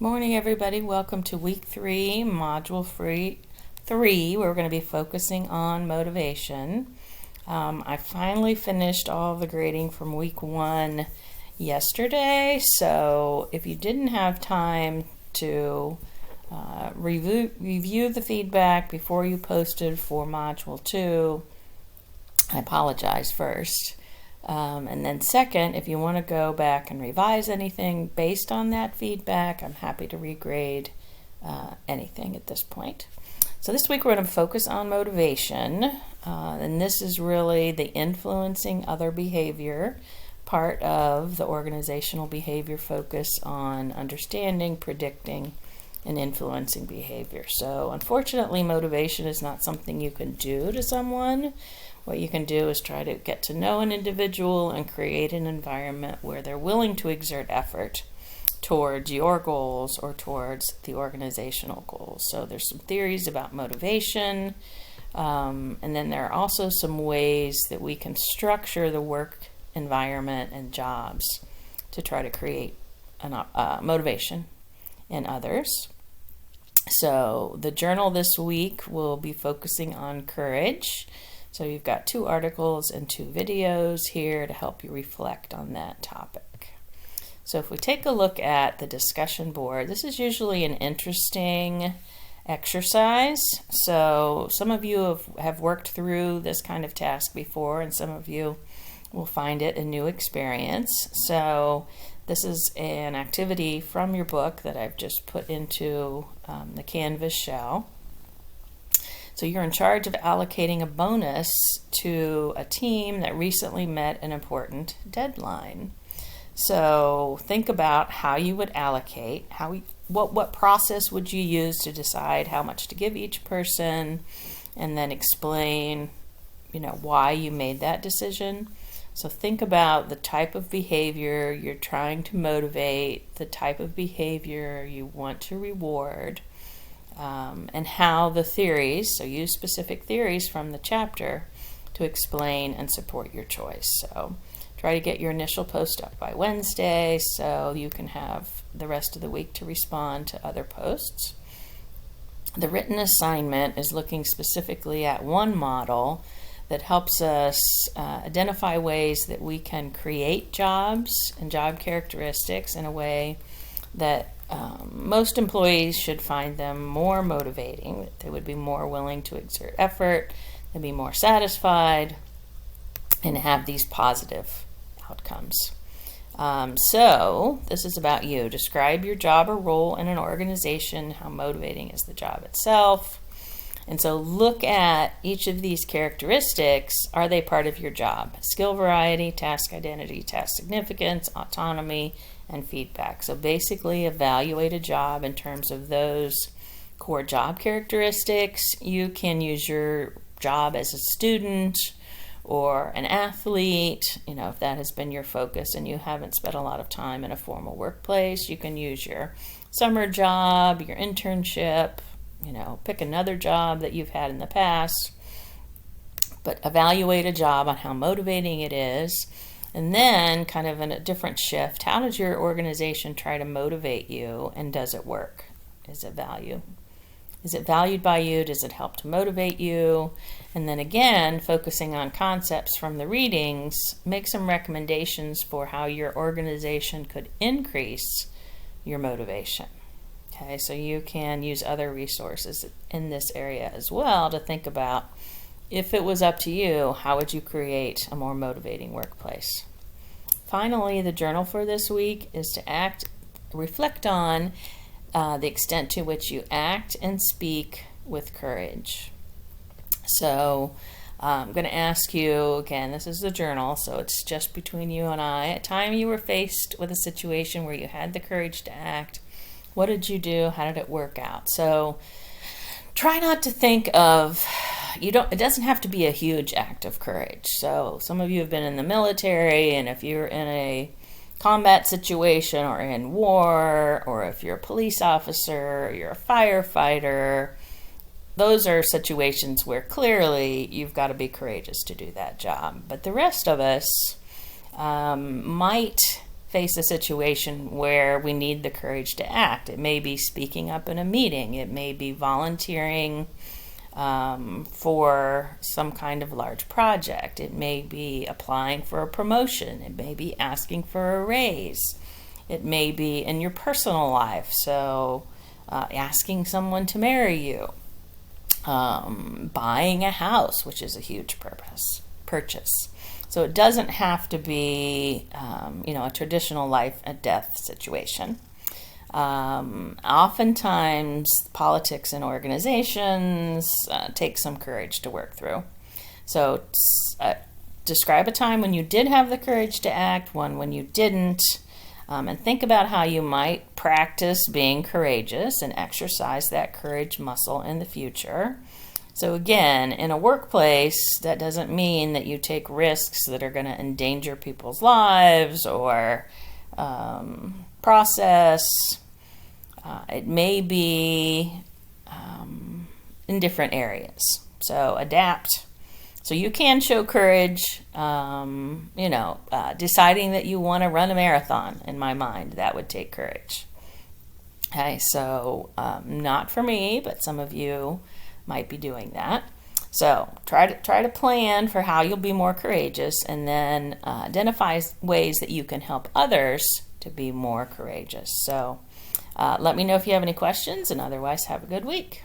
Morning, everybody. Welcome to week 3, module 3. We're going to be focusing on motivation. I finally finished all the grading from week 1 yesterday, so if you didn't have time to review the feedback before you posted for module 2, I apologize first. And then second, if you want to go back and revise anything based on that feedback, I'm happy to regrade anything at this point. So this week we're going to focus on motivation, and this is really the influencing other behavior part of the organizational behavior focus on understanding, predicting, and influencing behavior. So unfortunately, motivation is not something you can do to someone. What you can do is try to get to know an individual and create an environment where they're willing to exert effort towards your goals or towards the organizational goals. So there's some theories about motivation, and then there are also some ways that we can structure the work environment and jobs to try to create motivation in others. So the journal this week will be focusing on courage. So you've got 2 articles and 2 videos here to help you reflect on that topic. So if we take a look at the discussion board, this is usually an interesting exercise. So some of you have worked through this kind of task before, and some of you will find it a new experience. So this is an activity from your book that I've just put into the Canvas shell. So you're in charge of allocating a bonus to a team that recently met an important deadline. So think about how you would allocate, what process would you use to decide how much to give each person, and then explain, why you made that decision. So think about the type of behavior you're trying to motivate, the type of behavior you want to reward. And how the theories, so use specific theories from the chapter to explain and support your choice. So try to get your initial post up by Wednesday so you can have the rest of the week to respond to other posts. The written assignment is looking specifically at one model that helps us identify ways that we can create jobs and job characteristics in a way that most employees should find them more motivating, that they would be more willing to exert effort, they'd be more satisfied, and have these positive outcomes. So this is about you. Describe your job or role in an organization. How motivating is the job itself? And so look at each of these characteristics. Are they part of your job? Skill variety, task identity, task significance, autonomy, and feedback. So basically evaluate a job in terms of those core job characteristics. You can use your job as a student or an athlete, if that has been your focus and you haven't spent a lot of time in a formal workplace. You can use your summer job, your internship, pick another job that you've had in the past, but evaluate a job on how motivating it is. And then, kind of in a different shift, how does your organization try to motivate you, and does it work? Is it valued by you? Does it help to motivate you? And then again, focusing on concepts from the readings, make some recommendations for how your organization could increase your motivation. Okay, so you can use other resources in this area as well to think about, if it was up to you, how would you create a more motivating workplace? Finally, the journal for this week is to reflect on the extent to which you act and speak with courage. So I'm going to ask you, again, this is the journal, so it's just between you and I. At time you were faced with a situation where you had the courage to act. What did you do? How did it work out? So try not to think of, it doesn't have to be a huge act of courage. So some of you have been in the military, and if you're in a combat situation or in war, or if you're a police officer, or you're a firefighter, those are situations where clearly you've got to be courageous to do that job. But the rest of us might face a situation where we need the courage to act. It may be speaking up in a meeting. It may be volunteering for some kind of large project. It may be applying for a promotion. It may be asking for a raise. It may be in your personal life, so asking someone to marry you, buying a house, which is a huge purchase. So it doesn't have to be, a traditional life and death situation. Oftentimes, politics and organizations take some courage to work through. So describe a time when you did have the courage to act, one when you didn't, and think about how you might practice being courageous and exercise that courage muscle in the future. So again, in a workplace, that doesn't mean that you take risks that are going to endanger people's lives or process. It may be in different areas. So adapt. So you can show courage, deciding that you want to run a marathon. In my mind, that would take courage. Okay, so not for me, but some of you might be doing that. So try to plan for how you'll be more courageous, and then identify ways that you can help others to be more courageous. So let me know if you have any questions, and otherwise have a good week.